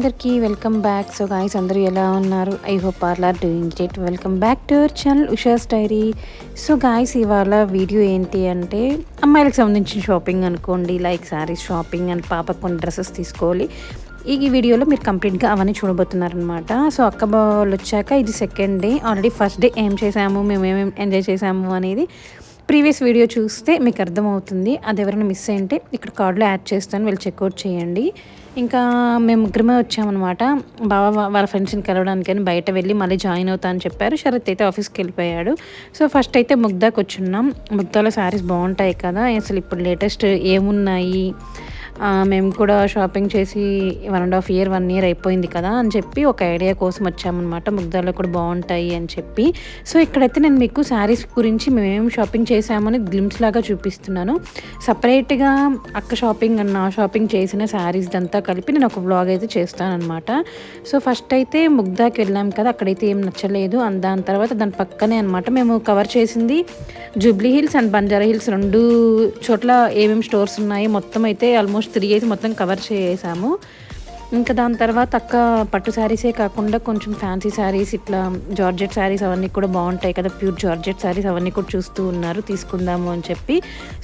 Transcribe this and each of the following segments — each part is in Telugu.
అందరికీ వెల్కమ్ బ్యాక్. సో గాయ్స్ అందరూ ఎలా ఉన్నారు? I hope all are doing great. Welcome back to our channel Usha's diary. So guys ఇవాళ వీడియో ఏంటి అంటే అమ్మాయిలకు సంబంధించిన షాపింగ్ అనుకోండి, లైక్ శారీస్ షాపింగ్ అండ్ పాపకు కొన్ని డ్రెస్సెస్ తీసుకోవాలి. ఈ వీడియోలో మీరు కంప్లీట్గా అవన్నీ చూడబోతున్నారనమాట. సో అక్క వాళ్ళు వచ్చాక ఇది second day. Already first day ఏం చేసాము, మేము ఏమేమి ఎంజాయ్ చేసాము అనేది ప్రీవియస్ వీడియో చూస్తే మీకు అర్థమవుతుంది. అది ఎవరైనా మిస్ అయింటే ఇక్కడ కార్డులో యాడ్ చేస్తాను, వెళ్ళి చెక్అవుట్ చేయండి. ఇంకా మేము ముగ్గురమే వచ్చామన్నమాట. బావ వాళ్ళ ఫ్రెండ్స్ని కలవడానికని బయట వెళ్ళి మళ్ళీ జాయిన్ అవుతా అని చెప్పారు. శరత్ అయితే ఆఫీస్కి వెళ్ళిపోయాడు. సో ఫస్ట్ అయితే ముగ్దాకి వచ్చున్నాం. ముగ్దాలో శారీస్ బాగుంటాయి కదా, అసలు ఇప్పుడు లేటెస్ట్ ఏమున్నాయి, మేము కూడా షాపింగ్ చేసి 1.5 year అయిపోయింది కదా అని చెప్పి ఒక ఐడియా కోసం వచ్చామన్నమాట. ముగ్దాలో కూడా బాగుంటాయి అని చెప్పి. సో ఇక్కడైతే నేను మీకు శారీస్ గురించి మేమేమి షాపింగ్ చేసామని గ్లిమ్స్ లాగా చూపిస్తున్నాను. సపరేట్గా అక్క షాపింగ్ అన్న షాపింగ్ చేసిన శారీస్ అంతా కలిపి నేను ఒక వ్లాగ్ అయితే చేస్తానన్నమాట. సో ఫస్ట్ అయితే ముగ్దాకి వెళ్ళాం కదా, అక్కడైతే ఏం నచ్చలేదు. దాని తర్వాత దాని పక్కనే అనమాట మేము కవర్ చేసింది Jubilee hills and Banjara hills, 2 చోట్ల ఏమేమి స్టోర్స్ ఉన్నాయి మొత్తం అయితే ఆల్మోస్ట్ 3 అయితే మొత్తం కవర్ చేసాము. ఇంకా దాని తర్వాత అక్క పట్టు శారీసే కాకుండా కొంచెం ఫ్యాన్సీ శారీస్, ఇట్లా జార్జెట్ శారీస్ అవన్నీ కూడా బాగుంటాయి కదా, ప్యూర్ జార్జెట్ శారీస్ అవన్నీ కూడా చూస్తూ ఉన్నారు, తీసుకుందాము అని చెప్పి.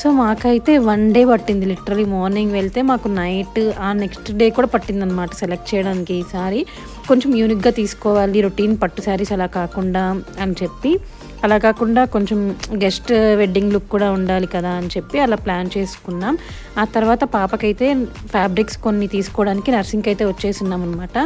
సో మాకైతే 1 day పట్టింది. లిటరలీ మార్నింగ్ వెళ్తే మాకు నైట్ ఆ నెక్స్ట్ డే కూడా పట్టింది అనమాట సెలెక్ట్ చేయడానికి. ఈ సారీ కొంచెం యూనిక్గా తీసుకోవాలి, రొటీన్ పట్టు శారీస్ అలా కాకుండా అని చెప్పి, అలా కాకుండా కొంచెం గెస్ట్ వెడ్డింగ్ లుక్ కూడా ఉండాలి కదా అని చెప్పి అలా ప్లాన్ చేసుకున్నాం. ఆ తర్వాత పాపకైతే ఫ్యాబ్రిక్స్ కొన్ని తీసుకోవడానికి నర్సింగ్కి అయితే వచ్చేసిన్నాం అనమాట.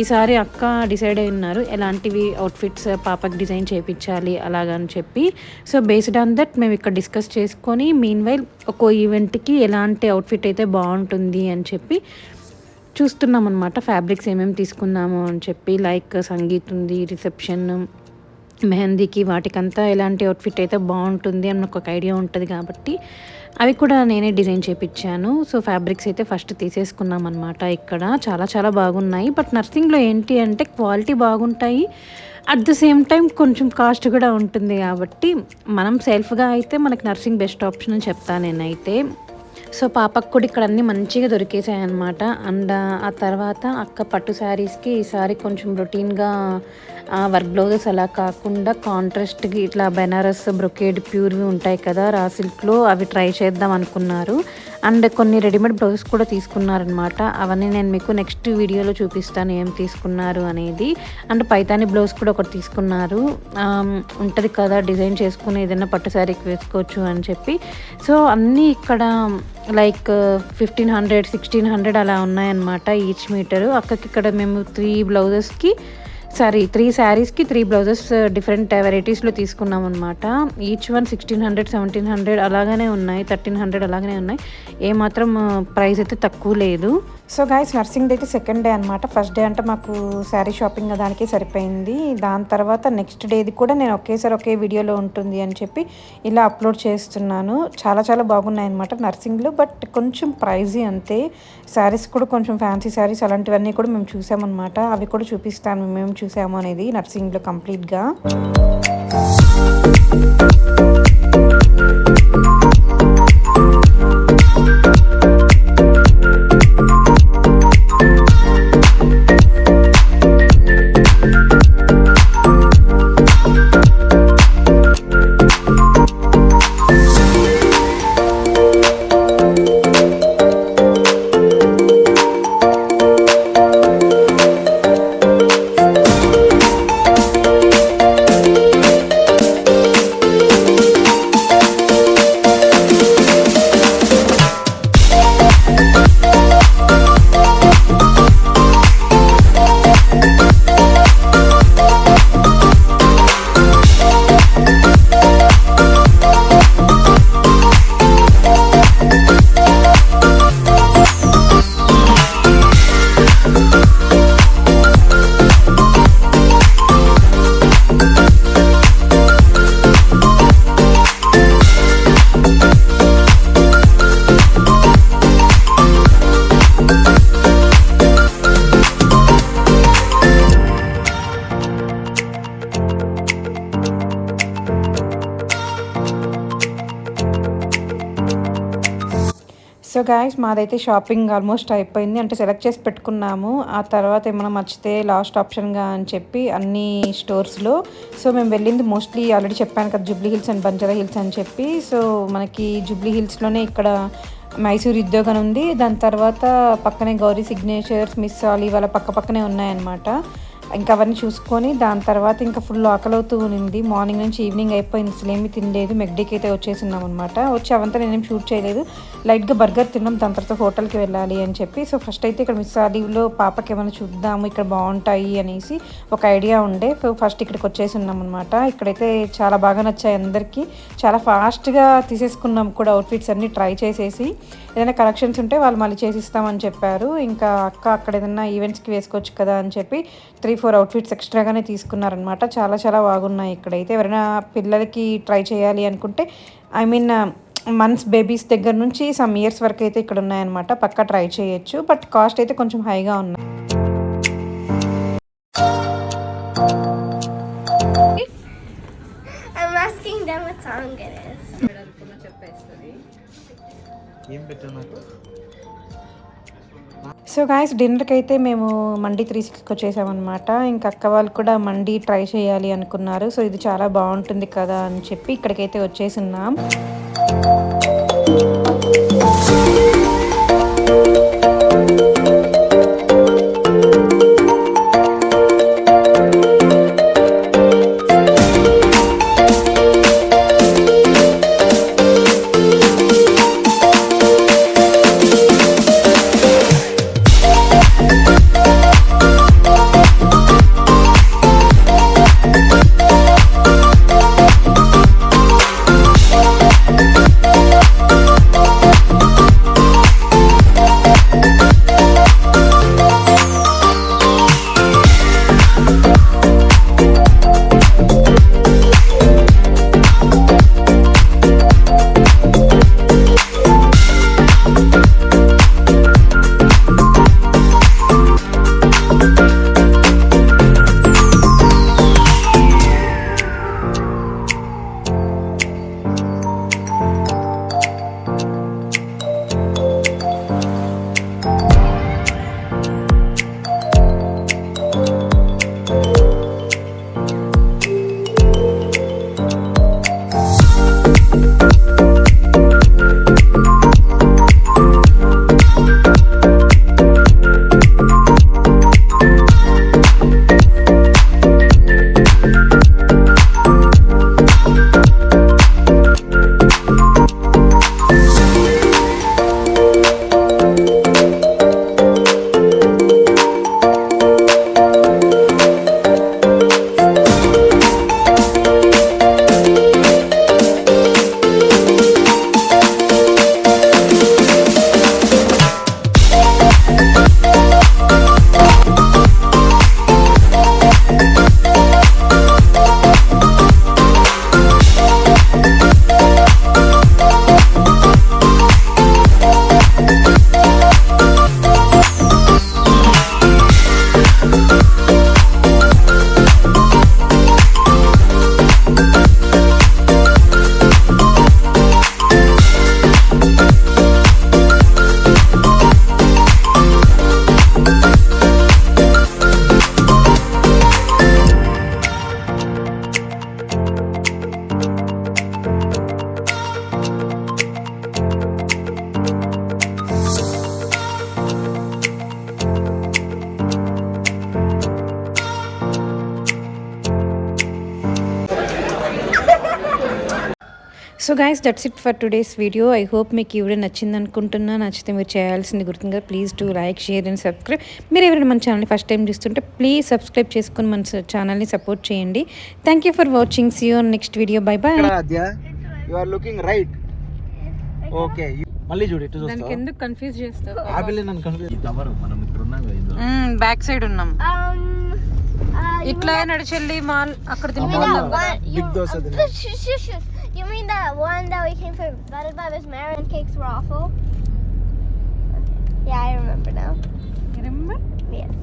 ఈసారి అక్క డిసైడ్ అయి ఉన్నారు ఎలాంటివి అవుట్ఫిట్స్ పాపకి డిజైన్ చేయించాలి అలాగని చెప్పి. సో బేస్డ్ ఆన్ దట్ మేము ఇక్కడ డిస్కస్ చేసుకొని మీన్వైల్ ఒక్కో ఈవెంట్కి ఎలాంటి అవుట్ఫిట్ అయితే బాగుంటుంది అని చెప్పి చూస్తున్నాం అనమాట. ఫ్యాబ్రిక్స్ ఏమేమి తీసుకున్నాము అని చెప్పి, లైక్ సంగీత్ ఉంది, రిసెప్షన్, మెహందీకి, వాటికంతా ఎలాంటి అవుట్ఫిట్ అయితే బాగుంటుంది అని నాకు ఒక ఐడియా ఉంటుంది కాబట్టి అవి కూడా నేనే డిజైన్ చేయించాను. సో ఫ్యాబ్రిక్స్ అయితే ఫస్ట్ తీసేసుకున్నాం అనమాట. ఇక్కడ చాలా చాలా బాగున్నాయి. బట్ నర్సింగ్లో ఏంటి అంటే క్వాలిటీ బాగుంటాయి, అట్ ద సేమ్ టైం కొంచెం కాస్ట్ కూడా ఉంటుంది కాబట్టి మనం సెల్ఫ్గా అయితే మనకి నర్సింగ్ బెస్ట్ ఆప్షన్ అని చెప్తాను నేనైతే. సో పాపకు కూడా ఇక్కడ అన్నీ మంచిగా దొరికేసాయి అనమాట. అండ్ ఆ తర్వాత అక్క పట్టు శారీస్కి ఈసారి కొంచెం రొటీన్గా వర్క్ బ్లౌజెస్ అలా కాకుండా కాంట్రాస్ట్కి ఇట్లా బెనారస్ బ్రొకేడ్ ప్యూర్వి ఉంటాయి కదా రా సిల్క్లో, అవి ట్రై చేద్దాం అనుకున్నారు. అండ్ కొన్ని రెడీమేడ్ బ్లౌజెస్ కూడా తీసుకున్నారనమాట. అవన్నీ నేను మీకు నెక్స్ట్ వీడియోలో చూపిస్తాను ఏం తీసుకున్నారు అనేది. అండ్ పైతాని బ్లౌజ్ కూడా ఒకటి తీసుకున్నారు. ఉంటుంది కదా డిజైన్ చేసుకుని ఏదైనా పట్టు శారీకి వేసుకోవచ్చు అని చెప్పి. సో అన్నీ ఇక్కడ లైక్ 1500, 1600 అలా ఉన్నాయన్నమాట ఈచ్ మీటరు. అక్కకి ఇక్కడ మేము 3 శారీస్కి 3 బ్లౌజెస్ డిఫరెంట్ వెరైటీస్లో తీసుకున్నాం అనమాట. ఈచ్ వన్ 1600, 1700 అలాగనే ఉన్నాయి, 1300 అలాగనే ఉన్నాయి. ఏమాత్రం ప్రైస్ అయితే తక్కువ లేదు. సో గైస్ నర్సింగ్ డే అయితే సెకండ్ డే అనమాట. ఫస్ట్ డే అంటే మాకు శారీ షాపింగ్ దానికి సరిపోయింది. దాని తర్వాత నెక్స్ట్ డేది కూడా నేను ఒకేసారి ఒకే వీడియోలో ఉంటుంది అని చెప్పి ఇలా అప్లోడ్ చేస్తున్నాను. చాలా చాలా బాగున్నాయి అనమాట నర్సింగ్లో, బట్ కొంచెం ప్రైజీ అంతే. శారీస్ కూడా కొంచెం ఫ్యాన్సీ శారీస్ అలాంటివన్నీ కూడా మేము చూసామన్నమాట. అవి కూడా చూపిస్తాను మేము చూసాము అనేది నర్సింగ్లో కంప్లీట్గా. సో గాయ్స్ మాదైతే షాపింగ్ ఆల్మోస్ట్ అయిపోయింది. అంటే సెలెక్ట్ చేసి పెట్టుకున్నాము. ఆ తర్వాత ఏమైనా నచ్చితే లాస్ట్ ఆప్షన్గా అని చెప్పి అన్ని స్టోర్స్లో. సో మేము వెళ్ళింది మోస్ట్లీ ఆల్రెడీ చెప్పాను కదా, Jubilee hills and Banjara hills అని చెప్పి. సో మనకి జూబ్లీ హిల్స్లోనే ఇక్కడ మైసూర్ ఉద్యోగం ఉంది. దాని తర్వాత పక్కనే గౌరీ సిగ్నేచర్స్, మిస్ సాలి వాళ్ళ పక్కనే ఉన్నాయన్నమాట. ఇంకా అవన్నీ చూసుకొని దాని తర్వాత ఇంకా ఫుల్ ఆకలి అవుతూ ఉంది. మార్నింగ్ నుంచి ఈవినింగ్ అయిపోయింది, అసలు ఏమీ తినలేదు. మెక్డీకి అయితే వచ్చేసినాం అనమాట. వచ్చి అవంతా నేనేం షూట్ చేయలేదు, లైట్గా బర్గర్ తిన్నాం. దాని తర్వాత హోటల్కి వెళ్ళాలి అని చెప్పి. సో ఫస్ట్ అయితే ఇక్కడ మిస్ ఆలివ్లో పాపకి ఏమైనా చూద్దాము, ఇక్కడ బాగుంటాయి అనేసి ఒక ఐడియా ఉండే. సో ఫస్ట్ ఇక్కడికి వచ్చేసి ఉన్నాం అనమాట. ఇక్కడైతే చాలా బాగా నచ్చాయి అందరికీ. చాలా ఫాస్ట్గా తీసేసుకున్నాం కూడా అవుట్ఫిట్స్ అన్నీ ట్రై చేసేసి. ఏదైనా కలెక్షన్స్ ఉంటే వాళ్ళు మళ్ళీ చేసిస్తామని చెప్పారు. ఇంకా అక్కడ ఏదైనా ఈవెంట్స్కి వేసుకోవచ్చు కదా అని చెప్పి 3-4 అవుట్ఫిట్స్ ఎక్స్ట్రాగానే తీసుకున్నారనమాట. చాలా చాలా బాగున్నాయి ఇక్కడైతే. ఎవరైనా పిల్లలకి ట్రై చేయాలి అనుకుంటే, ఐ మీన్ మంత్స్ బేబీస్ దగ్గర నుంచి సమ్ ఇయర్స్ వరకు అయితే ఇక్కడ ఉన్నాయన్నమాట. పక్కా ట్రై చేయొచ్చు, బట్ కాస్ట్ అయితే కొంచెం హైగా ఉన్నాయి. సో గాయస్ డిన్నర్కి అయితే మేము మండీ 360కి వచ్చేసామన్నమాట. ఇంకా అక్క వాళ్ళు కూడా మండీ ట్రై చేయాలి అనుకున్నారు. సో ఇది చాలా బాగుంటుంది కదా అని చెప్పి ఇక్కడికైతే వచ్చేసిన్నాం. So guys that's it for today's video. I hope మీకు ఈ వీడియో నచ్చింది అనుకుంటున్నా. నచ్చితే మీరు చేయాల్సింది గుర్తుందిగా, please to like, share and subscribe. మీరు ఎవరైనా మన ఛానల్ని ఫస్ట్ టైం చూస్తుంటే ప్లీజ్ సబ్స్క్రైబ్ చేసుకుని మన ఛానల్ని సపోర్ట్ చేయండి. Thank you for watching. See you on next video. Bye bye. You are looking right. Okay మళ్ళీ చూడు ఇటు చూస్తావా? దానికి ఎందుకు కన్ఫ్యూజ్ చేస్తావు? ఆపిల్ నన్ను కన్ఫ్యూజ్. కవర్ మనం ఇక్కడ ఉన్నాం కదా, బ్యాక్ సైడ్ ఉన్నాం. ఇట్లా నడిచెల్లి మాల్ అక్కడ బిగ్ దోస తిన్నా. You mean that one that we came for Buttered by Miss Mary and cakes were awful? Yeah, I remember now. You remember? Yes.